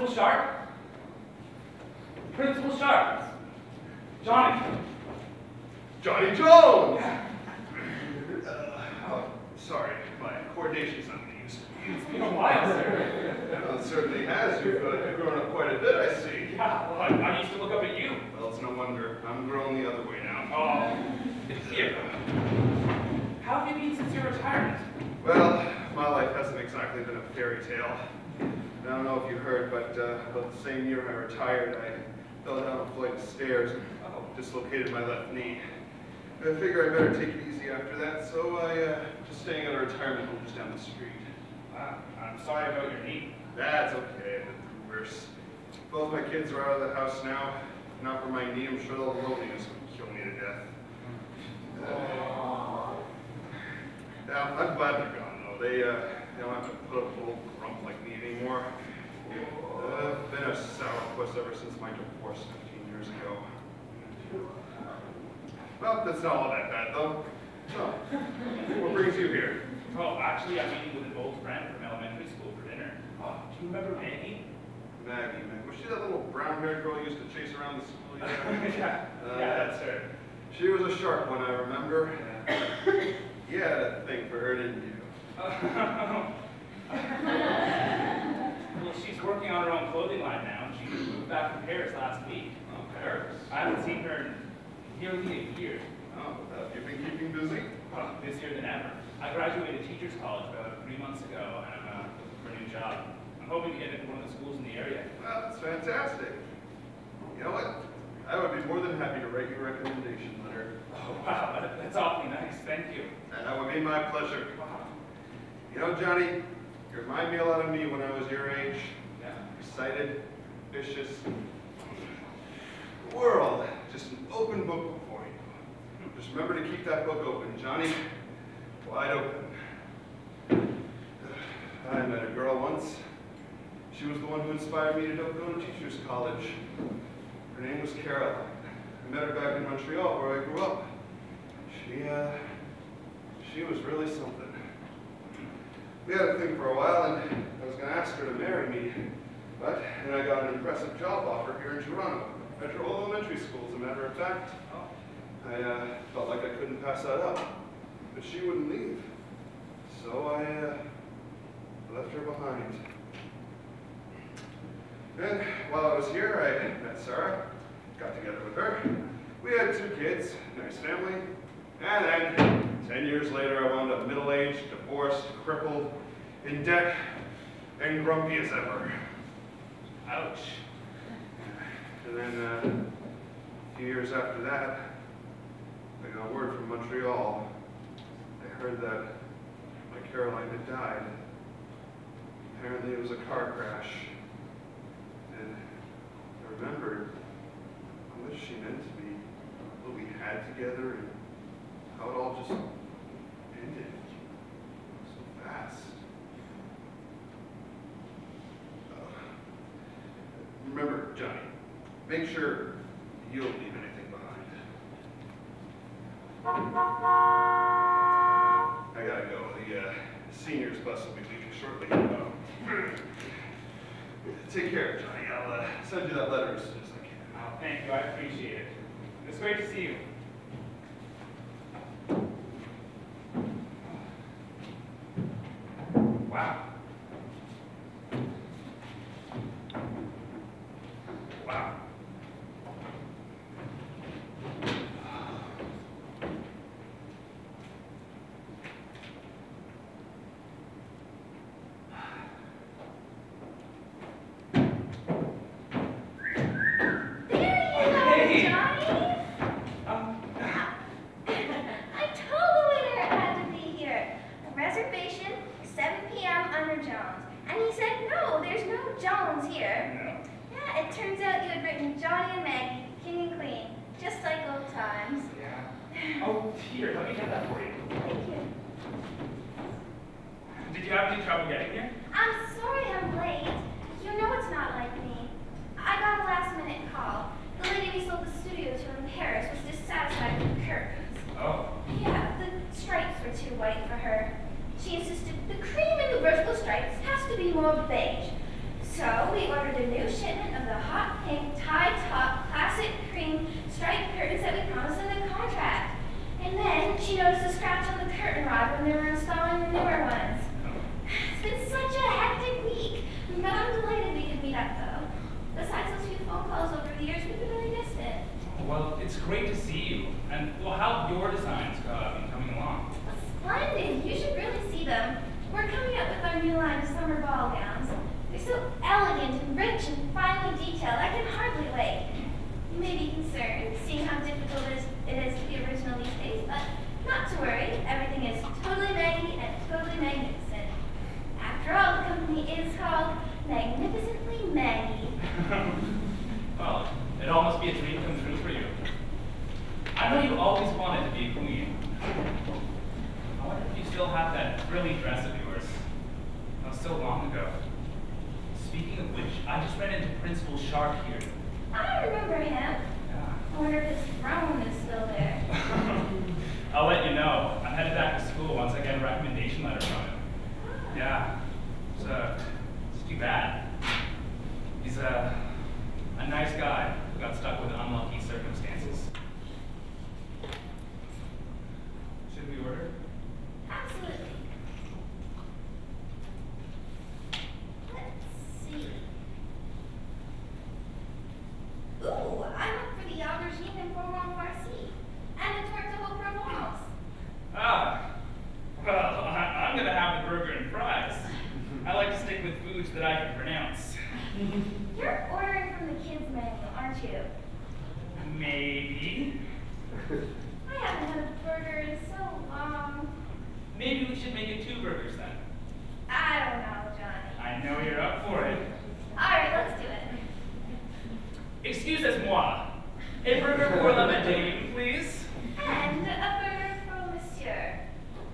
Principal Sharp? Principal Sharp. Johnny. Johnny Jones! Yeah. Oh, sorry, my coordination's not what it used to be. It's been a while, sir. Well, it certainly has. You've grown up quite a bit, I see. Yeah, well, I used to look up at you. Well, it's no wonder. I'm grown the other way now. Oh, here. How have you been since your retirement? Well, my life hasn't exactly been a fairy tale. I don't know if you heard, but about the same year I retired, I fell down a flight of stairs and dislocated my left knee. I figure I better take it easy after that, so I just staying at a retirement home just down the street. Wow, I'm sorry about your knee. That's okay. I've been through worse. Both my kids are out of the house now. Not for my knee, I'm sure the loneliness would kill me to death. Now, I'm glad they're gone, though. They don't have to put up with a little grump like me anymore. I've been a sourpuss ever since my divorce 15 years ago. Well, that's not all that bad, though. So, what brings you here? Oh, actually, I'm meeting with an old friend from elementary school for dinner. Oh, do you remember Maggie? Maggie. Was she that little brown-haired girl you used to chase around the school? Yeah, that's her. She was a sharp one, I remember. You had a thing for her, didn't you? Well, she's working on her own clothing line now. She moved back from Paris last week. Oh, Paris. I haven't seen her in nearly a year. Oh, have you been keeping busy? Well, busier than ever. I graduated teachers college about 3 months ago, and I'm looking for a new job. I'm hoping to get into one of the schools in the area. Well, that's fantastic. You know what? I would be more than happy to write you a recommendation letter. Oh, wow, that's awfully nice. Thank you. That would be my pleasure. Wow. You know, Johnny, you remind me a lot of me when I was your age. Yeah. Excited, ambitious. The world, just an open book before you. Just remember to keep that book open, Johnny. Wide open. I met a girl once. She was the one who inspired me to go to teachers college. Her name was Caroline. I met her back in Montreal, where I grew up. She was really something. We had a thing for a while, and I was going to ask her to marry me. But then I got an impressive job offer here in Toronto, Metro Elementary School, as a matter of fact. I felt like I couldn't pass that up, but she wouldn't leave. So I left her behind. And while I was here, I met Sarah, got together with her. We had 2 kids, nice family. And then, 10 years later, I wound up middle-aged, divorced, crippled, in debt, and grumpy as ever. Ouch. And then, a few years after that, I got word from Montreal. I heard that my Caroline had died. Apparently it was a car crash. And I remembered how much she meant to me, what we had together, and how it all just ended so fast. Remember, Johnny, make sure you don't leave anything behind. I gotta go. The seniors bus will be leaving shortly. Take care, Johnny. I'll send you that letter as soon as I can. Oh, thank you. I appreciate it. It's great to see you. Wow. Wow. More beige. So we ordered a new It's great to see you. And, well, how have your designs been coming along? Splendid. You should really see them. We're coming up with our new line of summer ball gowns. They're so elegant and rich and finely detailed, I can hardly wait. You may be concerned, seeing how difficult it is to be original these days, but not to worry. Everything is totally Maggie and totally magnificent. After all, the company is called Magnificently Maggie. Well, it all must be a dream come true for you. I know you always wanted to be a queen. I wonder if you still have that frilly dress of yours. That was so long ago. Speaking of which, I just ran into Principal Sharp here. I remember him. Yeah. I wonder if his throne is still there. I'll let you know. I'm headed back to school once I get a recommendation letter from him. Yeah. It's too bad. He's a nice guy who got stuck with unlucky circumstances. Should we order? Absolutely. Let's see. Ooh, I'm up for the aubergine and fromage farci, and the tarte de Provence. Ah. Well, I'm going to have the burger and fries. I like to stick with foods that I can pronounce. You're ordering from the kids' menu, aren't you? Maybe. I haven't had a burger in so long. Maybe we should make it 2 burgers then. I don't know, Johnny. I know you're up for it. All right, let's do it. Excusez-moi. A burger pour la madame, please. And a burger for Monsieur.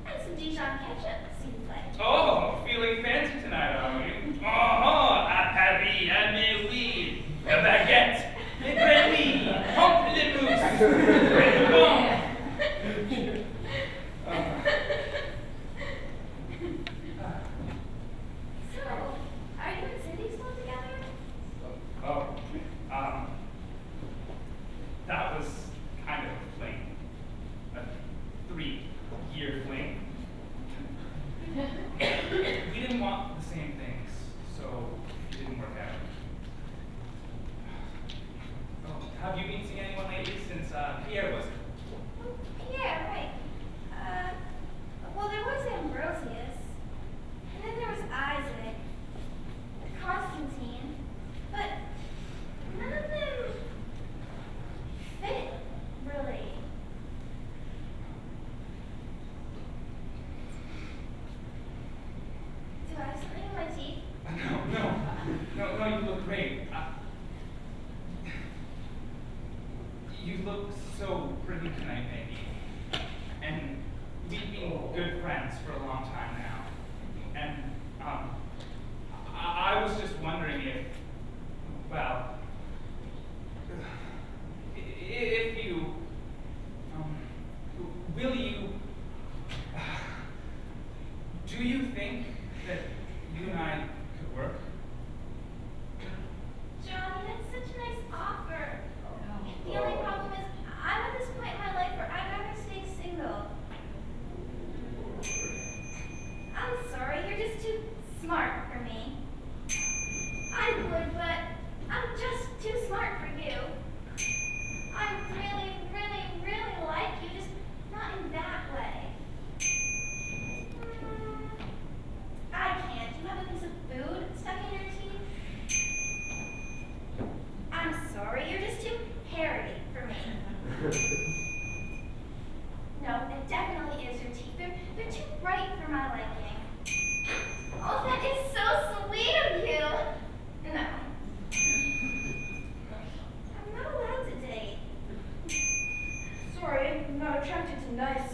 And some Dijon ketchup, s'il vous plaît. Oh, feeling fancy tonight, are we? Oh, à Paris, à mes oui. A baguette, les grenouilles, pamplemousse, bread bon. So, are you and Cindy still together? Oh, that was kind of a fling. A 3-year fling. We didn't want the same things, so it didn't work out. Oh, have you been seeing anyone lately since Pierre was it? Yeah, right. Well, there was Ambrosius, and then there was Isaac, Constantine, but none of them fit, really. Do I have something in my teeth? No, you look great. You look so pretty tonight, Maggie. And we've been good friends for a long time now. And I was just wondering if, well, if you, will you, do you think that you and I could work? Johnny, that's such a nice offer. The only problem is, I'm at this point in my life where I'd rather stay single. I'm sorry, you're just too smart for me. I would, but I'm just too smart for you. I really, really, really like you, just not in that way. I can't. Do you have a piece of food stuck in your teeth? I'm sorry, you're just too hairy for me. No, it definitely is your teeth. They're too bright for my liking. Oh, that is so sweet of you. No. I'm not allowed to date. Sorry, I'm not attracted to nice